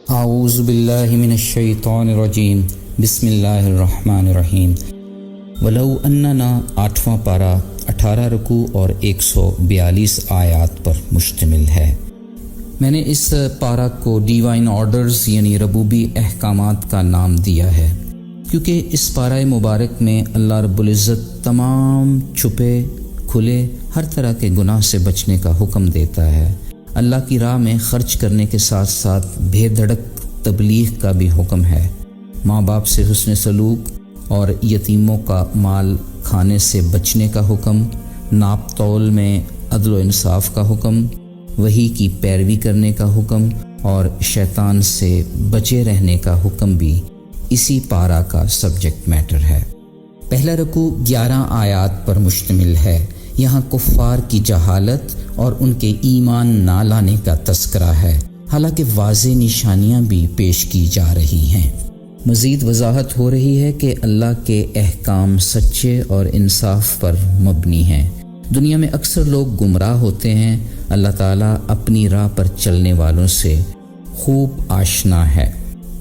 اعوذ باللہ من الشیطان الرجیم بسم اللہ الرحمن الرحیم۔ ولو اننا 8واں پارہ 18 رکوع اور 142 آیات پر مشتمل ہے۔ میں نے اس پارہ کو ڈیوائن آرڈرز یعنی ربوبی احکامات کا نام دیا ہے، کیونکہ اس پارہ مبارک میں اللہ رب العزت تمام چھپے کھلے ہر طرح کے گناہ سے بچنے کا حکم دیتا ہے۔ اللہ کی راہ میں خرچ کرنے کے ساتھ ساتھ بے دھڑک تبلیغ کا بھی حکم ہے۔ ماں باپ سے حسن سلوک اور یتیموں کا مال کھانے سے بچنے کا حکم، ناپ تول میں عدل و انصاف کا حکم، وحی کی پیروی کرنے کا حکم اور شیطان سے بچے رہنے کا حکم بھی اسی پارہ کا سبجیکٹ میٹر ہے۔ پہلا رکوع 11 آیات پر مشتمل ہے۔ یہاں کفار کی جہالت اور ان کے ایمان نہ لانے کا تذکرہ ہے، حالانکہ واضح نشانیاں بھی پیش کی جا رہی ہیں۔ مزید وضاحت ہو رہی ہے کہ اللہ کے احکام سچے اور انصاف پر مبنی ہیں۔ دنیا میں اکثر لوگ گمراہ ہوتے ہیں، اللہ تعالیٰ اپنی راہ پر چلنے والوں سے خوب آشنا ہے۔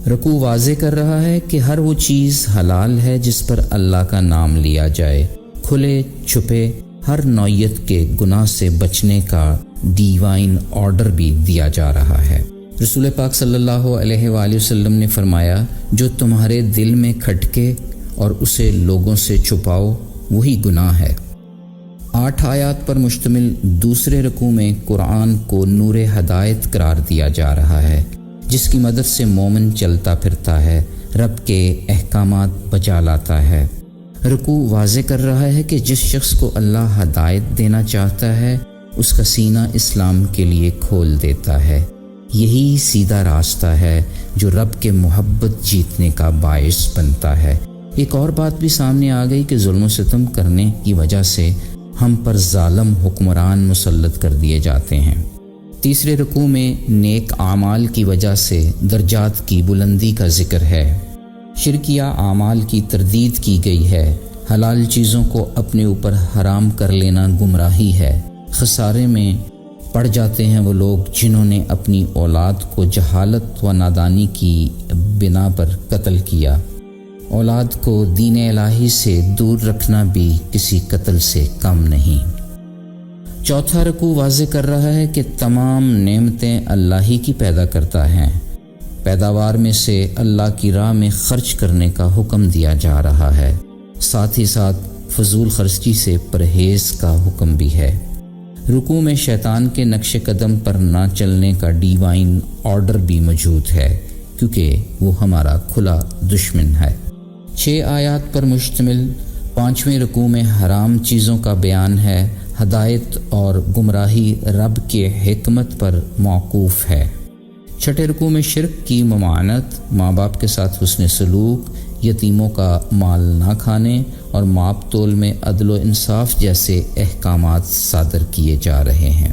رکوع واضح کر رہا ہے کہ ہر وہ چیز حلال ہے جس پر اللہ کا نام لیا جائے۔ کھلے چھپے ہر نوعیت کے گناہ سے بچنے کا ڈیوائن آرڈر بھی دیا جا رہا ہے۔ رسول پاک صلی اللہ علیہ وآلہ وسلم نے فرمایا، جو تمہارے دل میں کھٹکے اور اسے لوگوں سے چھپاؤ وہی گناہ ہے۔ 8 آیات پر مشتمل دوسرے رکوع میں قرآن کو نور ہدایت قرار دیا جا رہا ہے، جس کی مدد سے مومن چلتا پھرتا ہے، رب کے احکامات بجا لاتا ہے۔ رکوع واضح کر رہا ہے کہ جس شخص کو اللہ ہدایت دینا چاہتا ہے اس کا سینہ اسلام کے لیے کھول دیتا ہے۔ یہی سیدھا راستہ ہے جو رب کے محبت جیتنے کا باعث بنتا ہے۔ ایک اور بات بھی سامنے آ گئی کہ ظلم و ستم کرنے کی وجہ سے ہم پر ظالم حکمران مسلط کر دیے جاتے ہیں۔ تیسرے رکوع میں نیک اعمال کی وجہ سے درجات کی بلندی کا ذکر ہے۔ شرکیہ اعمال کی تردید کی گئی ہے۔ حلال چیزوں کو اپنے اوپر حرام کر لینا گمراہی ہے۔ خسارے میں پڑ جاتے ہیں وہ لوگ جنہوں نے اپنی اولاد کو جہالت و نادانی کی بنا پر قتل کیا۔ اولاد کو دین الہی سے دور رکھنا بھی کسی قتل سے کم نہیں۔ چوتھا رکوع واضح کر رہا ہے کہ تمام نعمتیں اللہ ہی کی پیدا کرتا ہے۔ پیداوار میں سے اللہ کی راہ میں خرچ کرنے کا حکم دیا جا رہا ہے، ساتھ ہی ساتھ فضول خرچی سے پرہیز کا حکم بھی ہے۔ رکوع میں شیطان کے نقش قدم پر نہ چلنے کا ڈیوائن آرڈر بھی موجود ہے، کیونکہ وہ ہمارا کھلا دشمن ہے۔ 6 آیات پر مشتمل 5ویں رکوع میں حرام چیزوں کا بیان ہے۔ ہدایت اور گمراہی رب کے حکمت پر موقوف ہے۔ 6 رکوع میں شرک کی ممانعت، ماں باپ کے ساتھ حسن سلوک، یتیموں کا مال نہ کھانے اور ماپ تول میں عدل و انصاف جیسے احکامات صادر کیے جا رہے ہیں۔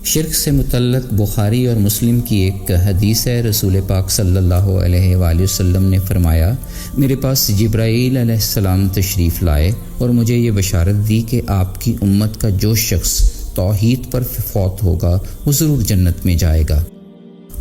شرک سے متعلق بخاری اور مسلم کی ایک حدیث ہے۔ رسول پاک صلی اللہ علیہ وآلہ وسلم نے فرمایا، میرے پاس جبرائیل علیہ السلام تشریف لائے اور مجھے یہ بشارت دی کہ آپ کی امت کا جو شخص توحید پر فوت ہوگا وہ ضرور جنت میں جائے گا۔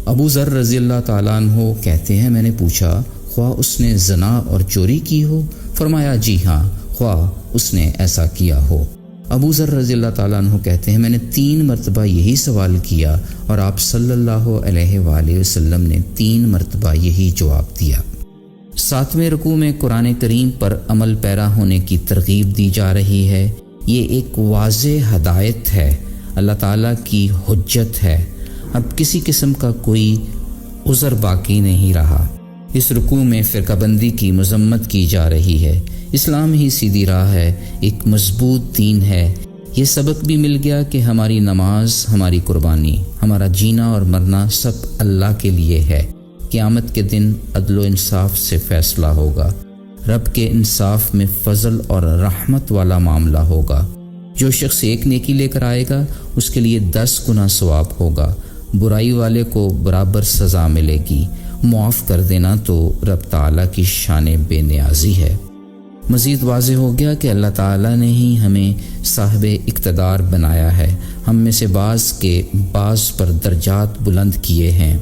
ابو ذر رضی اللہ تعالیٰ عنہ کہتے ہیں، میں نے پوچھا، خواہ اس نے زنا اور چوری کی ہو؟ فرمایا، جی ہاں، خواہ اس نے ایسا کیا ہو۔ ابو ذر رضی اللہ تعالیٰ عنہ کہتے ہیں، میں نے 3 مرتبہ یہی سوال کیا اور آپ صلی اللہ علیہ وآلہ وسلم نے 3 مرتبہ یہی جواب دیا۔ 7ویں رکوع میں قرآن کریم پر عمل پیرا ہونے کی ترغیب دی جا رہی ہے۔ یہ ایک واضح ہدایت ہے، اللہ تعالیٰ کی حجت ہے۔ اب کسی قسم کا کوئی عذر باقی نہیں رہا۔ اس رکوع میں فرقہ بندی کی مذمت کی جا رہی ہے۔ اسلام ہی سیدھی راہ ہے، ایک مضبوط دین ہے۔ یہ سبق بھی مل گیا کہ ہماری نماز، ہماری قربانی، ہمارا جینا اور مرنا سب اللہ کے لیے ہے۔ قیامت کے دن عدل و انصاف سے فیصلہ ہوگا۔ رب کے انصاف میں فضل اور رحمت والا معاملہ ہوگا۔ جو شخص ایک نیکی لے کر آئے گا اس کے لیے 10 گنا ثواب ہوگا۔ برائی والے کو برابر سزا ملے گی۔ معاف کر دینا تو رب تعالیٰ کی شان بے نیازی ہے۔ مزید واضح ہو گیا کہ اللہ تعالیٰ نے ہی ہمیں صاحب اقتدار بنایا ہے۔ ہم میں سے بعض کے بعض پر درجات بلند کیے ہیں۔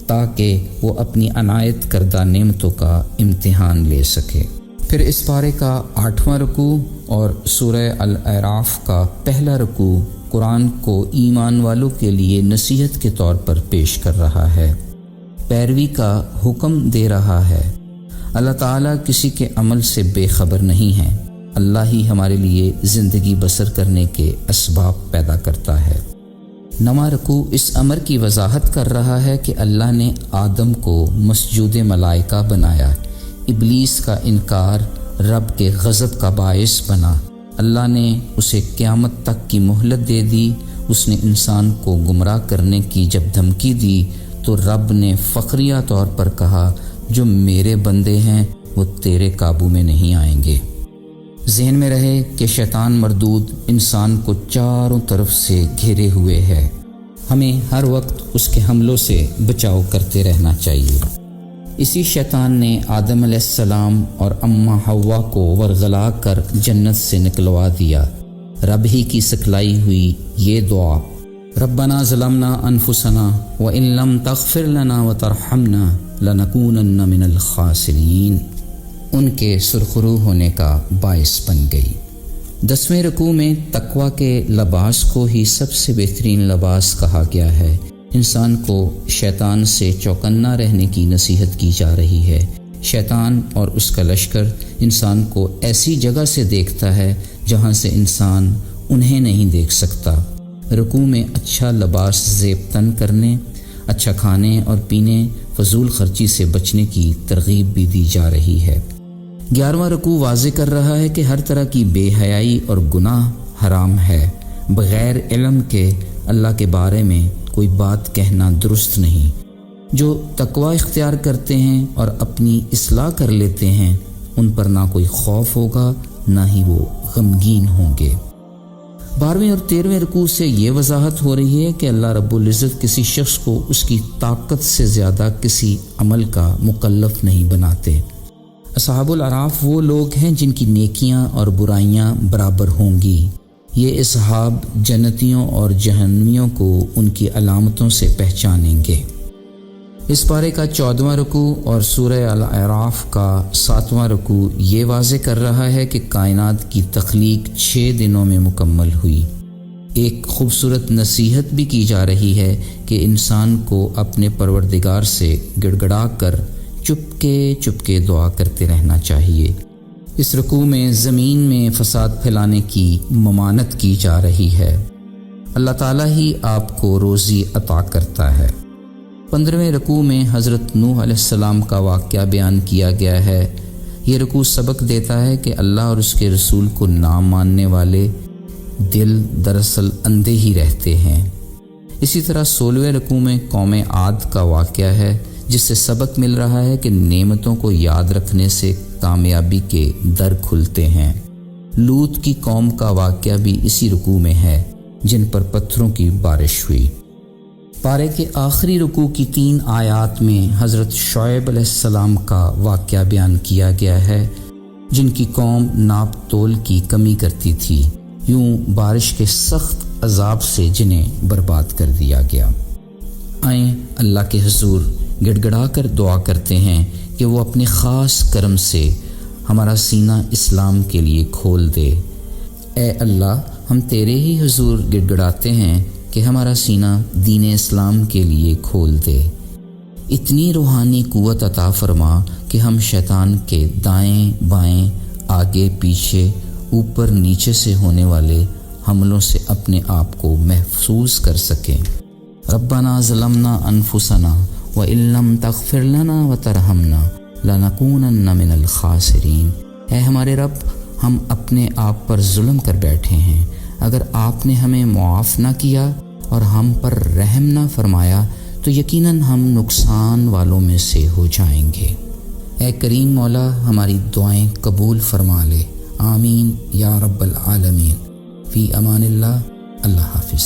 تاکہ وہ اپنی عنایت کردہ نعمتوں کا امتحان لے سکے۔ پھر اس پارے کا 8واں رکوع اور سورہ الاعراف کا پہلا رکوع قرآن کو ایمان والوں کے لیے نصیحت کے طور پر پیش کر رہا ہے، پیروی کا حکم دے رہا ہے۔ اللہ تعالیٰ کسی کے عمل سے بے خبر نہیں ہے، اللہ ہی ہمارے لیے زندگی بسر کرنے کے اسباب پیدا کرتا ہے۔ 9واں رکوع اس امر کی وضاحت کر رہا ہے کہ اللہ نے آدم کو مسجود ملائکہ بنایا، ابلیس کا انکار رب کے غضب کا باعث بنا، اللہ نے اسے قیامت تک کی مہلت دے دی۔ اس نے انسان کو گمراہ کرنے کی جب دھمکی دی تو رب نے فخریہ طور پر کہا، جو میرے بندے ہیں وہ تیرے قابو میں نہیں آئیں گے۔ ذہن میں رہے کہ شیطان مردود انسان کو چاروں طرف سے گھیرے ہوئے ہے، ہمیں ہر وقت اس کے حملوں سے بچاؤ کرتے رہنا چاہیے۔ اسی شیطان نے آدم علیہ السلام اور اماں حوا کو ورغلا کر جنت سے نکلوا دیا۔ رب ہی کی سکھلائی ہوئی یہ دعا، ربنا ظلمنا انفسنا وان لم تغفر لنا وترحمنا لنکونن من الخاسرین، ان کے سرخرو ہونے کا باعث بن گئی۔ 10ویں رکوع میں تقویٰ کے لباس کو ہی سب سے بہترین لباس کہا گیا ہے۔ انسان کو شیطان سے چوکنا رہنے کی نصیحت کی جا رہی ہے۔ شیطان اور اس کا لشکر انسان کو ایسی جگہ سے دیکھتا ہے جہاں سے انسان انہیں نہیں دیکھ سکتا۔ رکوع میں اچھا لباس زیب تن کرنے، اچھا کھانے اور پینے، فضول خرچی سے بچنے کی ترغیب بھی دی جا رہی ہے۔ 11واں رکوع واضح کر رہا ہے کہ ہر طرح کی بے حیائی اور گناہ حرام ہے۔ بغیر علم کے اللہ کے بارے میں کوئی بات کہنا درست نہیں۔ جو تقوی اختیار کرتے ہیں اور اپنی اصلاح کر لیتے ہیں، ان پر نہ کوئی خوف ہوگا نہ ہی وہ غمگین ہوں گے۔ 12ویں اور 13ویں رکوع سے یہ وضاحت ہو رہی ہے کہ اللہ رب العزت کسی شخص کو اس کی طاقت سے زیادہ کسی عمل کا مکلف نہیں بناتے۔ اصحاب الاعراف وہ لوگ ہیں جن کی نیکیاں اور برائیاں برابر ہوں گی۔ یہ اصحاب جنتیوں اور جہنمیوں کو ان کی علامتوں سے پہچانیں گے۔ اس پارے کا 14واں رکوع اور سورہ الاعراف کا 7واں رکوع یہ واضح کر رہا ہے کہ کائنات کی تخلیق 6 دنوں میں مکمل ہوئی۔ ایک خوبصورت نصیحت بھی کی جا رہی ہے کہ انسان کو اپنے پروردگار سے گڑگڑا کر چپکے دعا کرتے رہنا چاہیے۔ اس رکوع میں زمین میں فساد پھیلانے کی ممانعت کی جا رہی ہے۔ اللہ تعالیٰ ہی آپ کو روزی عطا کرتا ہے۔ 15ویں رکوع میں حضرت نوح علیہ السلام کا واقعہ بیان کیا گیا ہے۔ یہ رکوع سبق دیتا ہے کہ اللہ اور اس کے رسول کو نہ ماننے والے دل دراصل اندھے ہی رہتے ہیں۔ اسی طرح 16ویں رکوع میں قوم عاد کا واقعہ ہے، جس سے سبق مل رہا ہے کہ نعمتوں کو یاد رکھنے سے کامیابی کے در کھلتے ہیں۔ لوط کی قوم کا واقعہ بھی اسی رکوع میں ہے، جن پر پتھروں کی بارش ہوئی۔ پارے کے آخری رکوع کی 3 آیات میں حضرت شعیب علیہ السلام کا واقعہ بیان کیا گیا ہے، جن کی قوم ناپ تول کی کمی کرتی تھی، یوں بارش کے سخت عذاب سے جنہیں برباد کر دیا گیا۔ آئیں اللہ کے حضور گڑ گڑا کر دعا کرتے ہیں کہ وہ اپنے خاص کرم سے ہمارا سینہ اسلام کے لیے کھول دے۔ اے اللہ، ہم تیرے ہی حضور گڑ گڑاتے ہیں کہ ہمارا سینہ دین اسلام کے لیے کھول دے۔ اتنی روحانی قوت عطا فرما کہ ہم شیطان کے دائیں بائیں، آگے پیچھے، اوپر نیچے سے ہونے والے حملوں سے اپنے آپ کو محفوظ کر سکیں۔ ربنا ظلمنا انفسنا وان لم تغفر لنا وترحمنا لنکونن من الخاسرین۔ اے ہمارے رب، ہم اپنے آپ پر ظلم کر بیٹھے ہیں، اگر آپ نے ہمیں معاف نہ کیا اور ہم پر رحم نہ فرمایا تو یقیناً ہم نقصان والوں میں سے ہو جائیں گے۔ اے کریم مولا، ہماری دعائیں قبول فرما لے، آمین یا رب العالمین۔ فی امان اللہ، اللہ حافظ۔